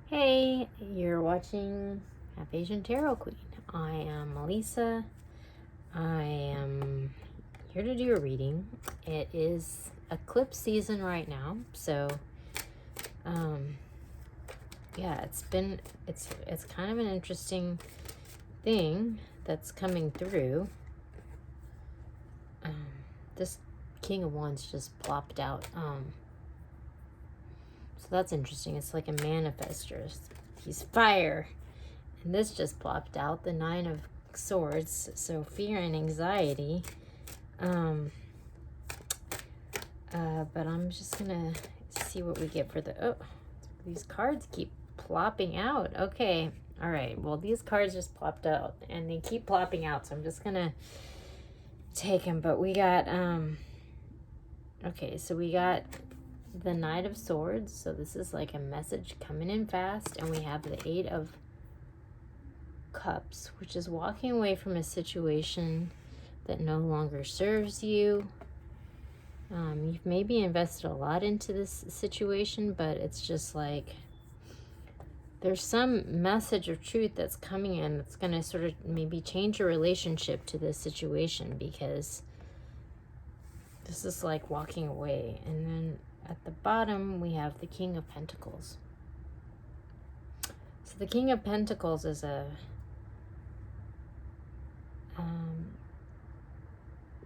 Hey, you're watching Half Asian Tarot Queen. I am Melissa. I am here to do a reading. It is eclipse season right now, so yeah, it's kind of an interesting thing that's coming through. This King of Wands just plopped out. So that's interesting. It's like a manifester. He's fire. And this just plopped out, the Nine of Swords. So fear and anxiety. But I'm just gonna see what we get for the, oh, these cards keep plopping out. Okay. All right. Well, these cards just plopped out and they keep plopping out. So I'm just gonna take them. But we got, okay, so we got the Knight of Swords. So this is like a message coming in fast. And we have the Eight of Cups, which is walking away from a situation that no longer serves you. You've maybe invested a lot into this situation, but it's just like there's some message of truth that's coming in that's going to sort of maybe change your relationship to this situation, because this is like walking away. And then at the bottom we have the King of Pentacles. So the King of Pentacles is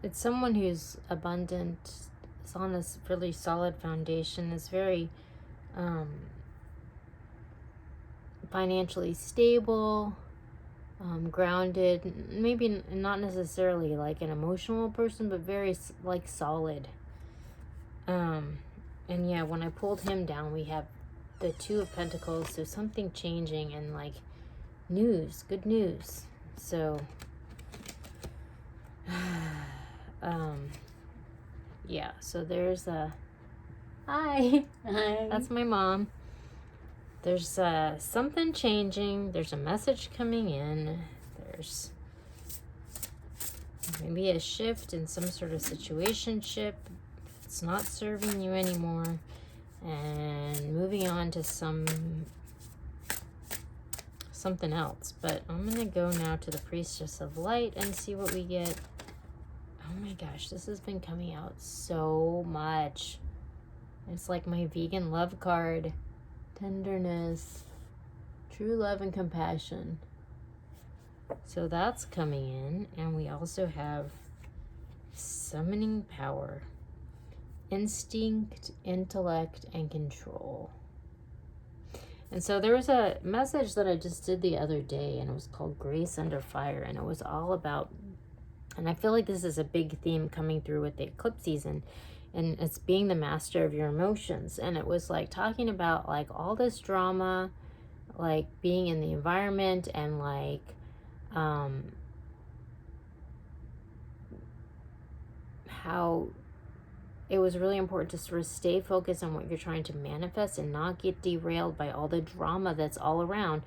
it's someone who's abundant, is on this really solid foundation, is very financially stable, grounded, maybe not necessarily like an emotional person, but very like solid. And yeah, when I pulled him down, we have the Two of Pentacles, so something changing and like news, good news. So yeah, so there's a hi. That's my mom. There's something changing. There's a message coming in. There's maybe a shift in some sort of situationship. It's not serving you anymore, and moving on to something else. But I'm gonna go now to the Priestess of Light and see what we get. Oh my gosh, this has been coming out so much. It's like my vegan love card. Tenderness, true love and compassion. So that's coming in. And we also have summoning power, instinct, intellect, and control. And so there was a message that I just did the other day, and it was called Grace Under Fire. And it was all about, and I feel like this is a big theme coming through with the eclipse season, and it's being the master of your emotions. And it was like talking about like all this drama, like being in the environment, and like how it was really important to sort of stay focused on what you're trying to manifest and not get derailed by all the drama that's all around,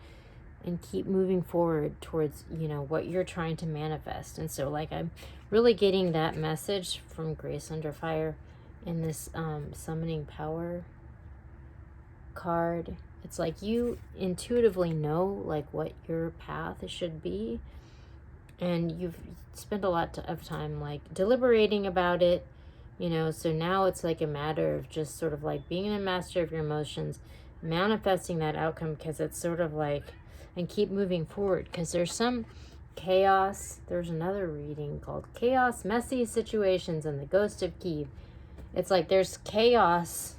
and keep moving forward towards, you know, what you're trying to manifest. And so like I'm really getting that message from Grace Under Fire in this summoning power card. It's like you intuitively know like what your path should be, and you've spent a lot of time like deliberating about it, you know. So now it's like a matter of just sort of like being a master of your emotions, manifesting that outcome, because it's sort of like, and keep moving forward, because there's some chaos. There's another reading called Chaos, Messy Situations, and the Ghost of Kiev. It's like there's chaos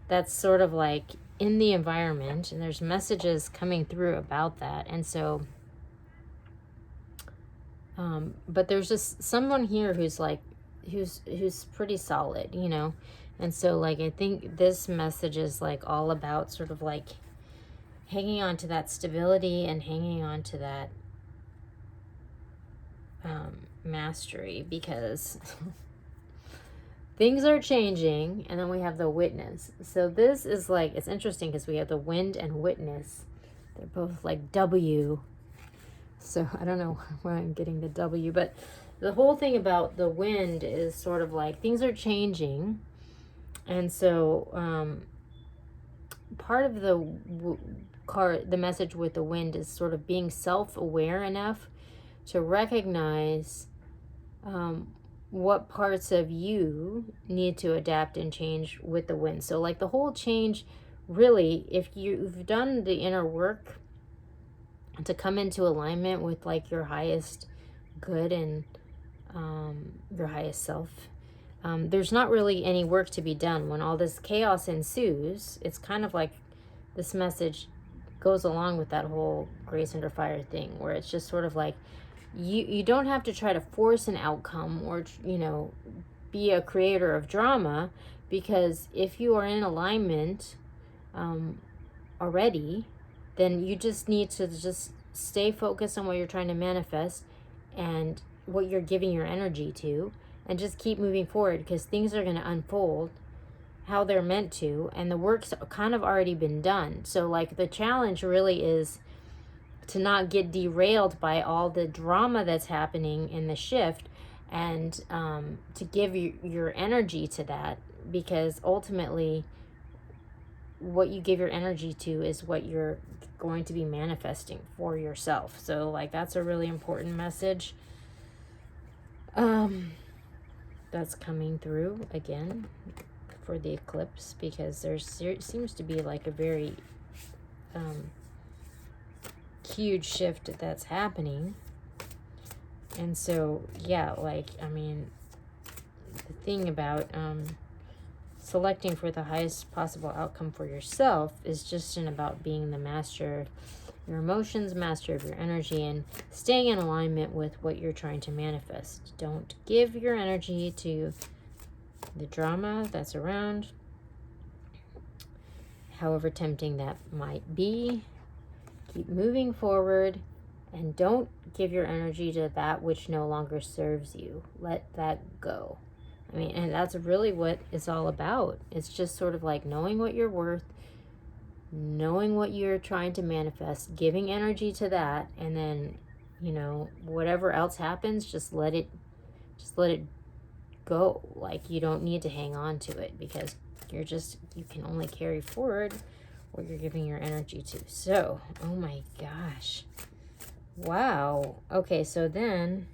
that's sort of like in the environment, and there's messages coming through about that. And so but there's just someone here who's like who's pretty solid, you know. And so like I think this message is like all about sort of like hanging on to that stability and hanging on to that mastery, because things are changing. And then we have the Witness. So this is like, it's interesting because we have the Wind and Witness. They're both like W. So I don't know where I'm getting the W, but the whole thing about the Wind is sort of like things are changing. And so part of the card, the message with the wind, is sort of being self-aware enough to recognize what parts of you need to adapt and change with the wind. So like the whole change, really, if you've done the inner work to come into alignment with like your highest good and your highest self, there's not really any work to be done. When all this chaos ensues, it's kind of like this message goes along with that whole grace under fire thing, where it's just sort of like you don't have to try to force an outcome or, you know, be a creator of drama, because if you are in alignment already, then you just need to just stay focused on what you're trying to manifest and what you're giving your energy to, and just keep moving forward, because things are going to unfold how they're meant to, and the work's kind of already been done. So like the challenge really is to not get derailed by all the drama that's happening in the shift, and to give your energy to that, because ultimately what you give your energy to is what you're going to be manifesting for yourself. So like that's a really important message that's coming through again for the eclipse, because there seems to be like a very huge shift that's happening. And so yeah, like I mean, the thing about selecting for the highest possible outcome for yourself is just about being the master of your emotions, master of your energy, and staying in alignment with what you're trying to manifest. Don't give your energy to the drama that's around, however tempting that might be. Keep moving forward, and don't give your energy to that which no longer serves you. Let that go. I mean, and that's really what it's all about. It's just sort of like knowing what you're worth, knowing what you're trying to manifest, giving energy to that, and then, you know, whatever else happens, just let it go. Like you don't need to hang on to it, because you can only carry forward what you're giving your energy to. So, oh my gosh. Wow. Okay, so then,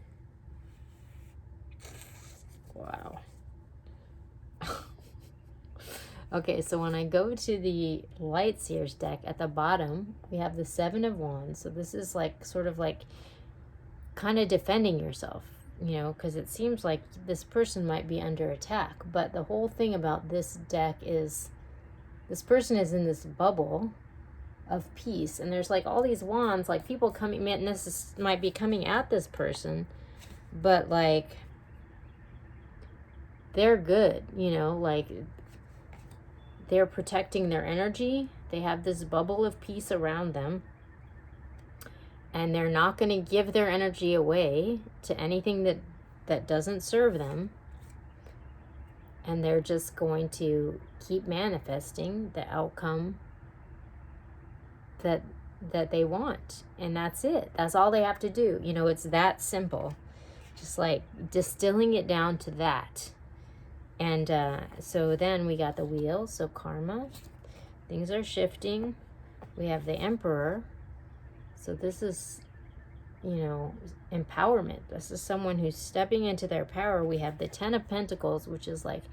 wow. Okay, so when I go to the Light Seers deck, at the bottom, we have the Seven of Wands. So this is like, sort of like, kind of defending yourself, you know, because it seems like this person might be under attack. But the whole thing about this deck is this person is in this bubble of peace, and there's like all these wands, like people might be coming at this person, but like they're good, you know, like they're protecting their energy. They have this bubble of peace around them, and they're not going to give their energy away to anything that doesn't serve them. And they're just going to keep manifesting the outcome that they want. And that's it. That's all they have to do. You know, it's that simple. Just like distilling it down to that. And so then we got the wheel. So karma. Things are shifting. We have the Emperor. So this is, you know, empowerment. This is someone who's stepping into their power. We have the Ten of Pentacles, which is like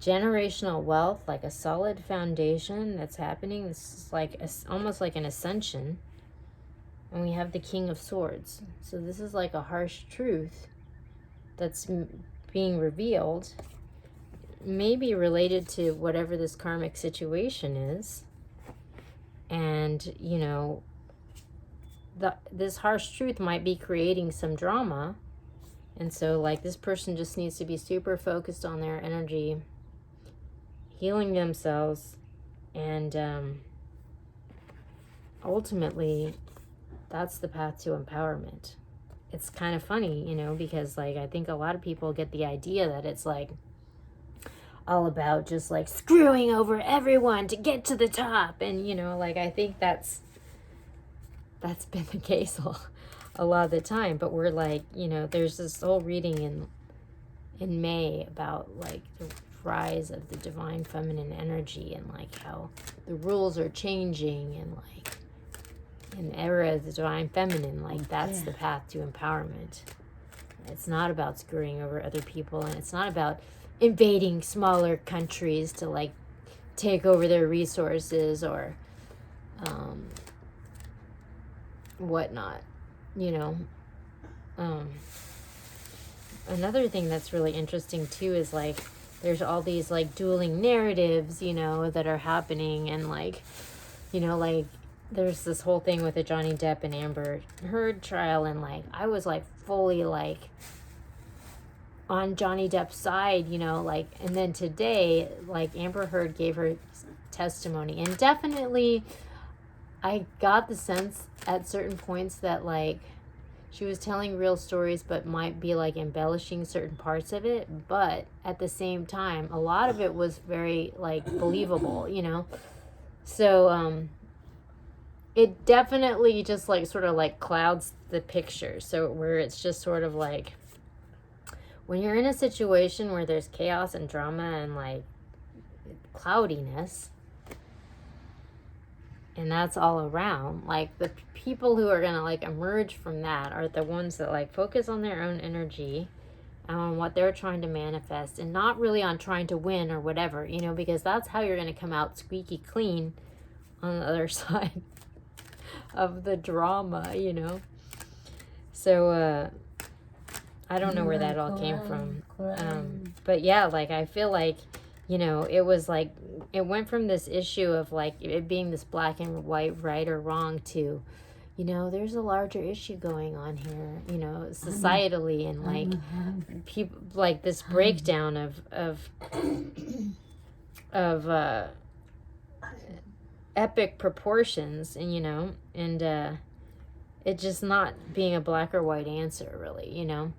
generational wealth, like a solid foundation that's happening. This is like almost like an ascension. And we have the King of Swords. So this is like a harsh truth that's being revealed, maybe related to whatever this karmic situation is. And, you know, this harsh truth might be creating some drama. And so like this person just needs to be super focused on their energy, healing themselves, and ultimately that's the path to empowerment. It's kind of funny, you know, because like I think a lot of people get the idea that it's like all about just like screwing over everyone to get to the top. And, you know, like I think that's been the case a lot of the time. But we're like, you know, there's this whole reading in May about like rise of the divine feminine energy, and like how the rules are changing, and like in the era of the divine feminine, like that's the path to empowerment. It's not about screwing over other people, and it's not about invading smaller countries to like take over their resources or whatnot, you know. Another thing that's really interesting too is like there's all these like dueling narratives, you know, that are happening, and like, you know, like there's this whole thing with the Johnny Depp and Amber Heard trial, and like I was like fully like on Johnny Depp's side, you know, like, and then today like Amber Heard gave her testimony, and definitely I got the sense at certain points that like she was telling real stories but might be like embellishing certain parts of it, but at the same time a lot of it was very like believable, you know. So it definitely just like sort of like clouds the picture, so where it's just sort of like when you're in a situation where there's chaos and drama and like cloudiness, and that's all around, like the people who are gonna like emerge from that are the ones that like focus on their own energy and on what they're trying to manifest, and not really on trying to win or whatever, you know, because that's how you're gonna come out squeaky clean on the other side of the drama, you know. So I don't know where that all came from, but yeah, like I feel like, you know, it was like it went from this issue of like it being this black and white, right or wrong, to, you know, there's a larger issue going on here, you know, societally, and like people like this breakdown of epic proportions, and you know, and it just not being a black or white answer, really, you know.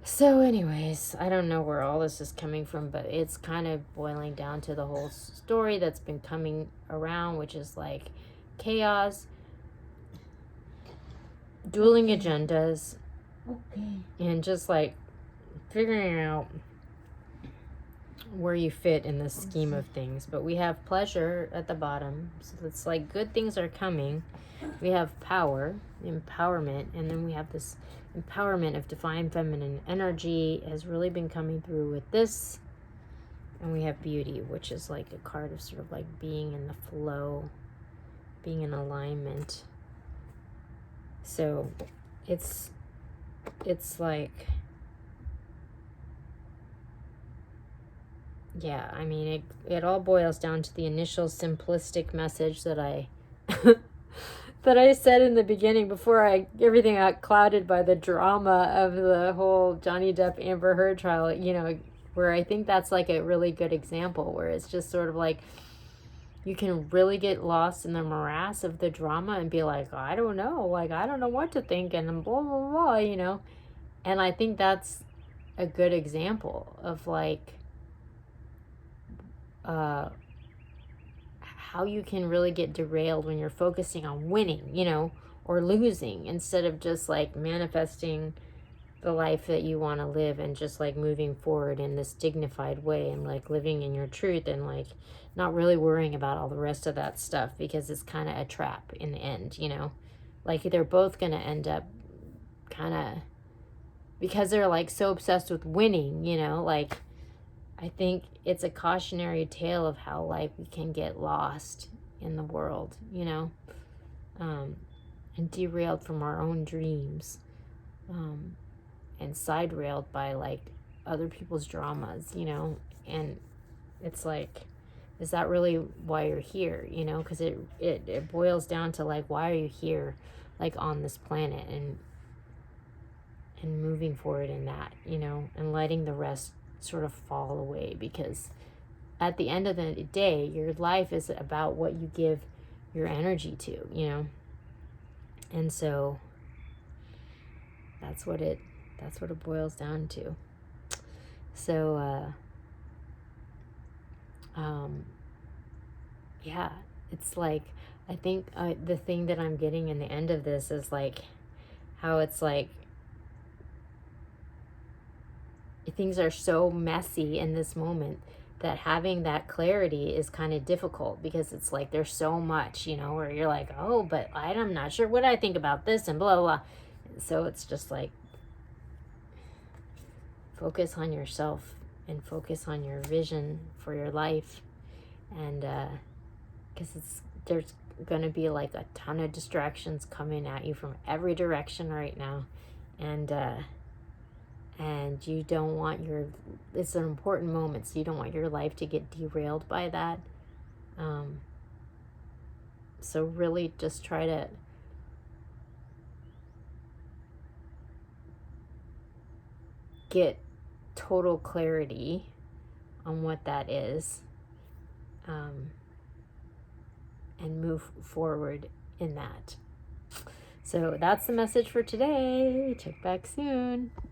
So anyways, I don't know where all this is coming from, but it's kind of boiling down to the whole story that's been coming around, which is like chaos, dueling agendas, and just like figuring out where you fit in the scheme of things. But we have pleasure at the bottom, so it's like good things are coming. We have power, empowerment, and then we have this empowerment of divine feminine energy has really been coming through with this. And we have beauty, which is like a card of sort of like being in the flow, being in alignment. So it's like, yeah, I mean, it all boils down to the initial simplistic message that I that I said in the beginning before everything got clouded by the drama of the whole Johnny Depp Amber Heard trial, you know, where I think that's like a really good example where it's just sort of like you can really get lost in the morass of the drama and be like, I don't know what to think, and blah, blah, blah, you know. And I think that's a good example of like how you can really get derailed when you're focusing on winning, you know, or losing, instead of just like manifesting the life that you want to live and just like moving forward in this dignified way and like living in your truth and like not really worrying about all the rest of that stuff, because it's kind of a trap in the end, you know. Like they're both going to end up kind of, because they're like so obsessed with winning, you know, like I think it's a cautionary tale of how like we can get lost in the world, you know, and derailed from our own dreams, and side railed by like other people's dramas, you know. And it's like, is that really why you're here, you know? Because it boils down to like, why are you here, like on this planet, and moving forward in that, you know, and letting the rest sort of fall away, because at the end of the day your life is about what you give your energy to, you know. And so that's what it boils down to. So yeah, it's like I think the thing that I'm getting in the end of this is like how it's like things are so messy in this moment that having that clarity is kind of difficult, because it's like there's so much, you know, where you're like, oh, but I'm not sure what I think about this and blah, blah, blah. So it's just like, focus on yourself and focus on your vision for your life. And because there's going to be like a ton of distractions coming at you from every direction right now. And you don't want it's an important moment, so you don't want your life to get derailed by that. So really just try to get total clarity on what that is, and move forward in that. So that's the message for today. Check back soon.